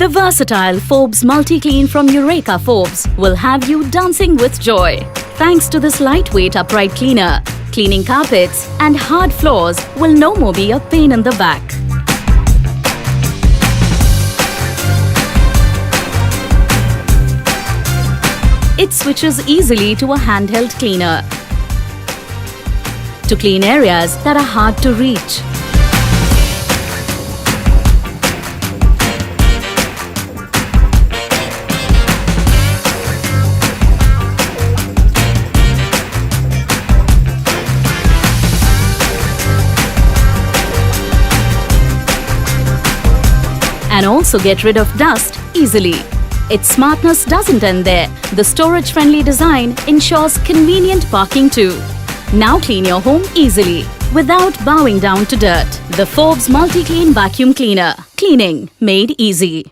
The versatile Forbes Multi-Clean from Eureka Forbes will have you dancing with joy. Thanks to this lightweight upright cleaner, cleaning carpets and hard floors will no more be a pain in the back. It switches easily to a handheld cleaner to clean areas that are hard to reach. And also get rid of dust easily. Its smartness doesn't end there. The storage-friendly design ensures convenient parking too. Now clean your home easily without bowing down to dirt. The Forbes Multi-Clean Vacuum Cleaner. Cleaning made easy.